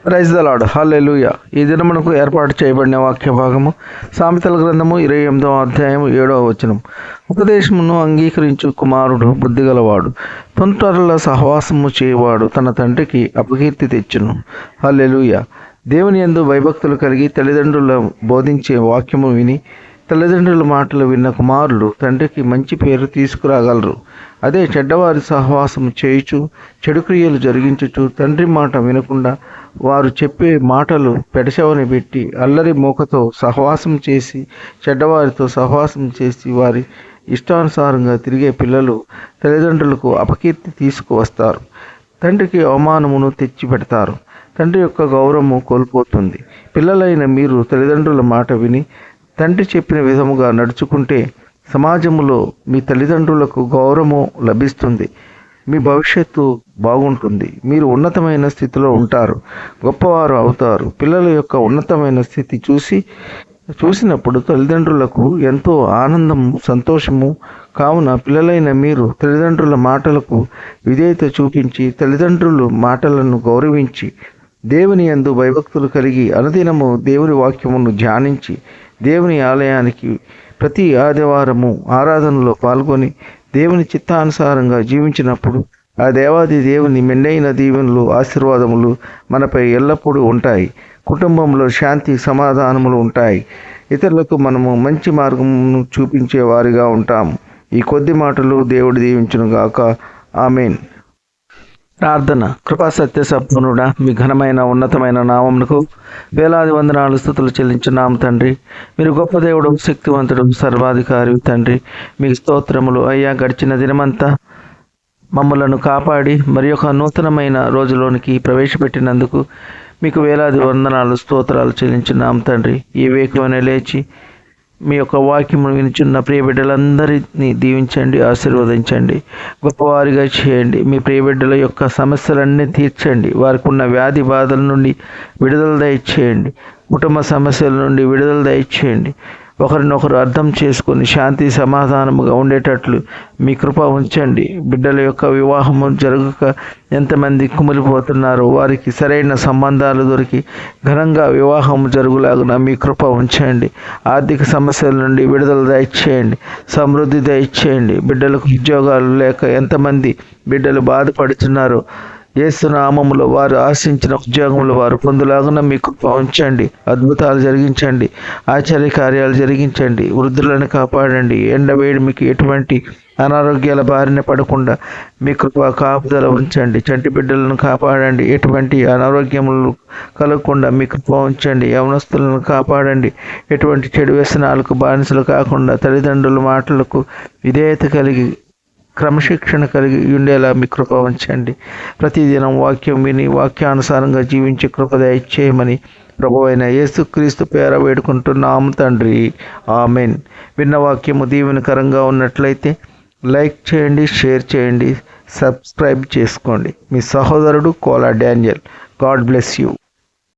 Praise the lord, హల్లెలూయా. ఈ దినమునకు ఏర్పాటు చేయబడిన వాక్య భాగము సామెతల గ్రంథము 28వ అధ్యాయము 7వ వచనం. ఉపదేశమును అంగీకరించు కుమారుడు బుద్ధిగలవాడు, తొంటరుల సహవాసము చేయవాడు తన తండ్రికి అపకీర్తి తెచ్చును. హల్లెలూయా. దేవుని యందు భయభక్తులు కలిగి తల్లిదండ్రుల బోధించే వాక్యము విని తల్లిదండ్రుల మాటలు విన్న కుమారులు తండ్రికి మంచి పేరు తీసుకురాగలరు. అదే చెడ్డవారి సహవాసం చేయుచు చెడు క్రియలు జరిగించుచు తండ్రి మాట వినకుండా వారు చెప్పే మాటలు పెడచెవిన పెట్టి అల్లరి మూకతో సహవాసం చేసి చెడ్డవారితో సహవాసం చేసి వారి ఇష్టానుసారంగా తిరిగే పిల్లలు తల్లిదండ్రులకు అపకీర్తి తీసుకువస్తారు. తండ్రికి అవమానమును తెచ్చిపెడతారు. తండ్రి యొక్క గౌరవము కోల్పోతుంది. పిల్లలైన మీరు తల్లిదండ్రుల మాట విని తండ్రి చెప్పిన విధముగా నడుచుకుంటే సమాజంలో మీ తల్లిదండ్రులకు గౌరవము లభిస్తుంది. మీ భవిష్యత్తు బాగుంటుంది. మీరు ఉన్నతమైన స్థితిలో ఉంటారు, గొప్పవారు అవుతారు. పిల్లల యొక్క ఉన్నతమైన స్థితి చూసినప్పుడు తల్లిదండ్రులకు ఎంతో ఆనందము, సంతోషము. కావున పిల్లలైన మీరు తల్లిదండ్రుల మాటలకు విధేయత చూపించి తల్లిదండ్రుల మాటలను గౌరవించి దేవుని యందు భయభక్తులు కలిగి అనుదినము దేవుని వాక్యమును ధ్యానించి దేవుని ఆలయానికి ప్రతి ఆదివారము ఆరాధనలో పాల్గొని దేవుని చిత్తానుసారంగా జీవించినప్పుడు ఆ దేవాది దేవుని మెండైన దీవెనలు, ఆశీర్వాదములు మనపై ఎల్లప్పుడూ ఉంటాయి. కుటుంబంలో శాంతి, సమాధానములు ఉంటాయి. ఇతరులకు మనము మంచి మార్గమును చూపించే వారిగా ఉంటాము. ఈ కొద్ది మాటలు దేవుడు దీవించును గాక. ఆమేన్. ప్రార్థన. కృపా సత్య సంపన్నుడా, మీ ఘనమైన ఉన్నతమైన నామమునకు వేలాది వందనాలు, స్తుతులు చెల్లించున్నాము తండ్రి. మీరు గొప్ప దేవుడు, శక్తివంతుడు, సర్వాధికారి తండ్రి. మీకు స్తోత్రములు అయ్యా. గడిచిన దినమంతా మమ్మలను కాపాడి మరి ఒక నూతనమైన రోజులోనికి ప్రవేశపెట్టినందుకు మీకు వేలాది వందనాలు, స్తోత్రాలు చెల్లించున్నాము తండ్రి. ఈ వేకువనే లేచి మీ యొక్క వాక్యమును వినుచున్న ప్రియ బిడ్డలందరినీ దీవించండి, ఆశీర్వదించండి, గొప్పవారిగా చేయండి. మీ ప్రియ బిడ్డల యొక్క సమస్యలన్నీ తీర్చండి. వారికి ఉన్న వ్యాధి బాధల నుండి విడుదల దయచేయండి. కుటుంబ సమస్యల నుండి విడుదల దయచేయండి. ఒకరినొకరు అర్థం చేసుకొని శాంతి సమాధానముగా ఉండేటట్లు మీ కృప ఉంచండి. బిడ్డల యొక్క వివాహము జరగక ఎంతమంది కుమిలిపోతున్నారో వారికి సరైన సంబంధాలు దొరికి ఘనంగా వివాహం జరుగులాగున మీ కృప ఉంచండి. ఆర్థిక సమస్యల నుండి విడుదల దయచేయండి, సమృద్ధి దయచేయండి. బిడ్డలకు ఉద్యోగాలు లేక ఎంతమంది బిడ్డలు బాధపడుతున్నారో యేసు నామములో వారు ఆశించిన ఉద్యోగములు వారు పొందులాగున మీ కృప ఉంచండి. అద్భుతాలు జరిగించండి, ఆశ్చర్య కార్యాలు జరిగించండి. వృద్ధులను కాపాడండి. ఎండవేడిమికి ఎటువంటి అనారోగ్యాల బారిన పడకుండా మీ కృప కాపుదల ఉంచండి. చంటి బిడ్డలను కాపాడండి. ఎటువంటి అనారోగ్యములు కలగకుండా మీ కృప ఉంచండి. యవనస్తులను కాపాడండి. ఎటువంటి చెడు వ్యసనాలకు బానిసలు కాకుండా తల్లిదండ్రుల మాటలకు విధేయత కలిగి క్రమశిక్షణ కలిగి ఉండేలా మీ కృప ఉంచండి. ప్రతిదినం వాక్యం విని వాక్యానుసారంగా జీవించే కృప దయచేయమని ప్రభువైన యేసుక్రీస్తు పేర వేడుకుంటున్నాము తండ్రి. ఆమెన్. విన్న వాక్యము దీవెనకరంగా ఉన్నట్లయితే లైక్ చేయండి, షేర్ చేయండి, సబ్స్క్రైబ్ చేసుకోండి. మీ సహోదరుడు Kola Daniel. God bless you.